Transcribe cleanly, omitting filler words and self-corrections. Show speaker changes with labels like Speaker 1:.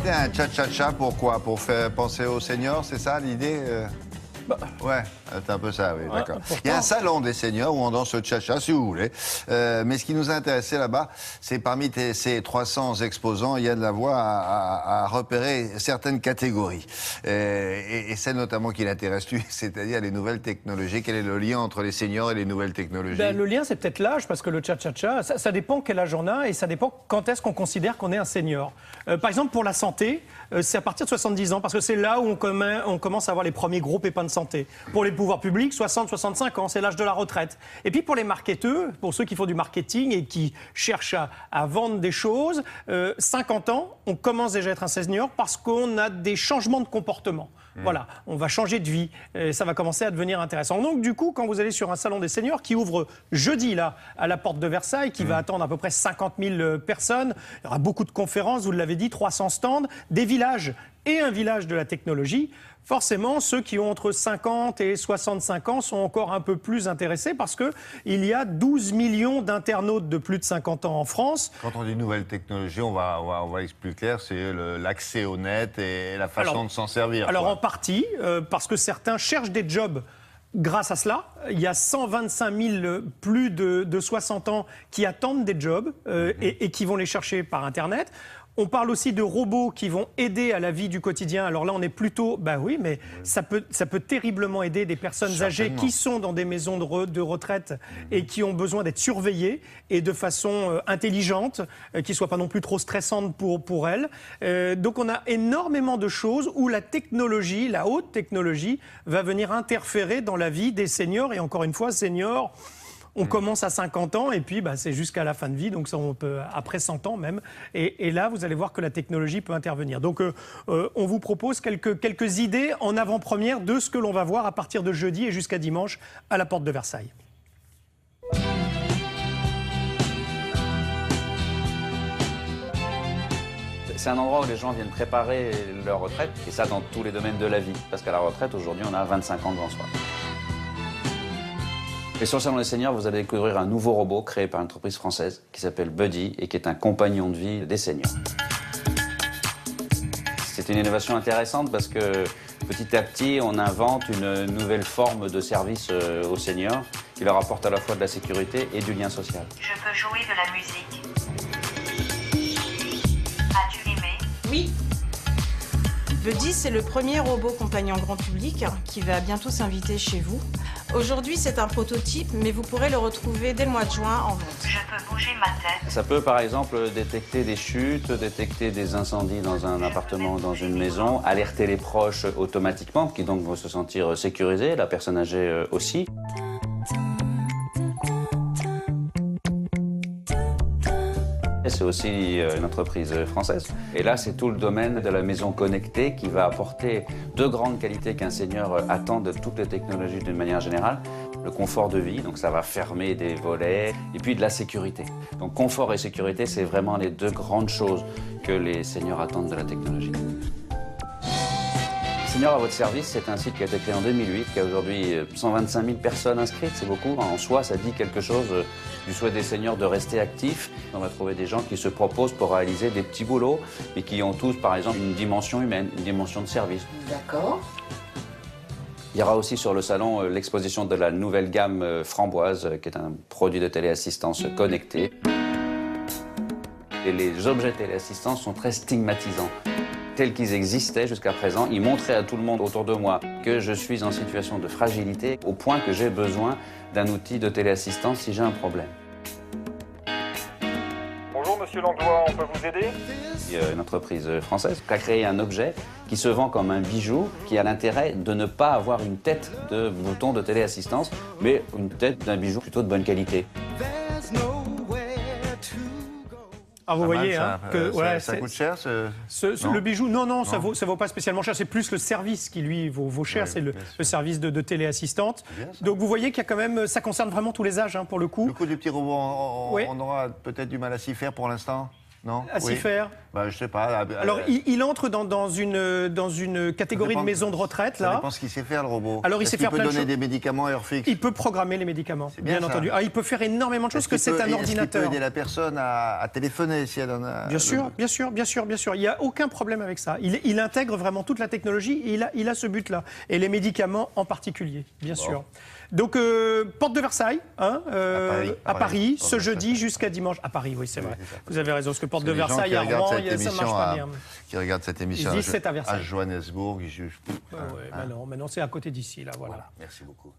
Speaker 1: mettez un cha-cha-cha, pourquoi? Pour faire penser aux seniors, c'est ça l'idée? Ouais, c'est un peu ça, oui, d'accord. Il y a un salon des seniors où on danse le cha-cha, si vous voulez. Mais ce qui nous a intéressé là-bas, c'est parmi ces 300 exposants, il y a de la voie à repérer certaines catégories. Et celle notamment qui l'intéresse lui, c'est-à-dire les nouvelles technologies. Quel est le lien entre les seniors et les nouvelles technologies?
Speaker 2: Le lien, c'est peut-être l'âge, parce que le cha-cha-cha, ça dépend quel âge on a et ça dépend quand est-ce qu'on considère qu'on est un senior. Par exemple, pour la santé, c'est à partir de 70 ans, parce que c'est là où on commence à avoir les premiers gros pépins de santé. Pour les pouvoirs publics, 60-65 ans, c'est l'âge de la retraite. Et puis pour les marketeurs, pour ceux qui font du marketing et qui cherchent à vendre des choses, 50 ans, on commence déjà à être un senior parce qu'on a des changements de comportement. Voilà, on va changer de vie, ça va commencer à devenir intéressant. Donc du coup, quand vous allez sur un salon des seniors qui ouvre jeudi là, à la porte de Versailles, qui va attendre à peu près 50 000 personnes, il y aura beaucoup de conférences, vous l'avez dit, 300 stands, des villages et un village de la technologie. Forcément, ceux qui ont entre 50 et 65 ans sont encore un peu plus intéressés parce qu'il y a 12 millions d'internautes de plus de 50 ans en France.
Speaker 1: Quand on dit nouvelle technologie, on va expliquer, c'est l'accès au net et la façon de s'en servir.
Speaker 2: Alors en partie, parce que certains cherchent des jobs. Grâce à cela, il y a 125 000 plus de 60 ans qui attendent des jobs et qui vont les chercher par Internet. On parle aussi de robots qui vont aider à la vie du quotidien. Alors là, on est plutôt... oui, mais ça peut terriblement aider des personnes âgées qui sont dans des maisons de retraite et qui ont besoin d'être surveillées et de façon intelligente, qui ne soit pas non plus trop stressante pour elles. Donc on a énormément de choses où la technologie, la haute technologie, va venir interférer dans la vie des seniors. Et encore une fois, seniors... On commence à 50 ans et puis c'est jusqu'à la fin de vie, donc ça, on peut, après 100 ans même. Et là, vous allez voir que la technologie peut intervenir. Donc on vous propose quelques idées en avant-première de ce que l'on va voir à partir de jeudi et jusqu'à dimanche à la porte de Versailles.
Speaker 3: C'est un endroit où les gens viennent préparer leur retraite, et ça dans tous les domaines de la vie. Parce qu'à la retraite, aujourd'hui, on a 25 ans devant soi. Et sur le Salon des Seniors, vous allez découvrir un nouveau robot créé par une entreprise française qui s'appelle Buddy et qui est un compagnon de vie des seniors. C'est une innovation intéressante parce que petit à petit, on invente une nouvelle forme de service aux seniors qui leur apporte à la fois de la sécurité et du lien social.
Speaker 4: Je peux jouer de la musique. As-tu aimé?
Speaker 5: Oui. Buddy, c'est le premier robot compagnon grand public qui va bientôt s'inviter chez vous. Aujourd'hui, c'est un prototype, mais vous pourrez le retrouver dès le mois de juin en vente.
Speaker 4: Je peux bouger ma tête.
Speaker 3: Ça peut, par exemple, détecter des chutes, détecter des incendies dans un appartement, dans une maison, alerter les proches automatiquement, qui donc vont se sentir sécurisés, la personne âgée aussi. C'est aussi une entreprise française. Et là, c'est tout le domaine de la maison connectée qui va apporter de grandes qualités qu'un senior attend de toutes les technologies d'une manière générale. Le confort de vie, donc ça va fermer des volets, et puis de la sécurité. Donc confort et sécurité, c'est vraiment les deux grandes choses que les seniors attendent de la technologie. Seniors à votre service, c'est un site qui a été créé en 2008, qui a aujourd'hui 125 000 personnes inscrites, c'est beaucoup. En soi, ça dit quelque chose du souhait des seniors de rester actifs. On va trouver des gens qui se proposent pour réaliser des petits boulots, mais qui ont tous, par exemple, une dimension humaine, une dimension de service.
Speaker 6: D'accord.
Speaker 3: Il y aura aussi sur le salon l'exposition de la nouvelle gamme Framboise, qui est un produit de téléassistance connecté. Et les objets téléassistance sont très stigmatisants. Tels qu'ils existaient jusqu'à présent, ils montraient à tout le monde autour de moi que je suis en situation de fragilité, au point que j'ai besoin d'un outil de téléassistance si j'ai un problème.
Speaker 7: Bonjour Monsieur Langlois, on peut vous aider?
Speaker 3: Il y a une entreprise française qui a créé un objet qui se vend comme un bijou, qui a l'intérêt de ne pas avoir une tête de bouton de téléassistance, mais une tête d'un bijou plutôt de bonne qualité.
Speaker 2: Alors vous voyez
Speaker 1: que ça coûte cher
Speaker 2: le bijou. Non, ça vaut pas spécialement cher. C'est plus le service qui lui vaut cher. Oui, c'est le service de téléassistante. Donc vous voyez qu'il y a quand même, ça concerne vraiment tous les âges pour le coup.
Speaker 1: Le coup du petit robot, on aura peut-être du mal à s'y faire pour l'instant. Non.
Speaker 2: à s'y faire.
Speaker 1: Bah, je sais pas.
Speaker 2: Alors, il entre dans une catégorie de maison de retraite,
Speaker 1: Ça
Speaker 2: là.
Speaker 1: dépend ce qu'il sait faire, le robot.
Speaker 2: Alors, il sait faire
Speaker 1: peut
Speaker 2: plein de
Speaker 1: donner
Speaker 2: choses.
Speaker 1: des médicaments à heure fixe.
Speaker 2: Il peut programmer les médicaments,
Speaker 1: C'est bien ça.
Speaker 2: entendu. Ah, il peut faire énormément de choses, parce que c'est un ordinateur.
Speaker 1: Est-ce qu'il peut aider la personne à téléphoner si elle en a...
Speaker 2: Bien sûr. Il n'y a aucun problème avec ça. Il intègre vraiment toute la technologie et il a ce but-là. Et les médicaments en particulier, bien sûr. Donc, porte de Versailles, hein, à Paris, ce jeudi jusqu'à dimanche. À Paris, oui, c'est vrai. Vous avez raison, parce que porte de Versailles à Rouen, ça ne marche pas bien.
Speaker 1: Qui regardent cette émission
Speaker 2: Ils disent c'est à Versailles.
Speaker 1: à Johannesburg.
Speaker 2: Non, c'est à côté d'ici, là, voilà.
Speaker 1: Merci beaucoup.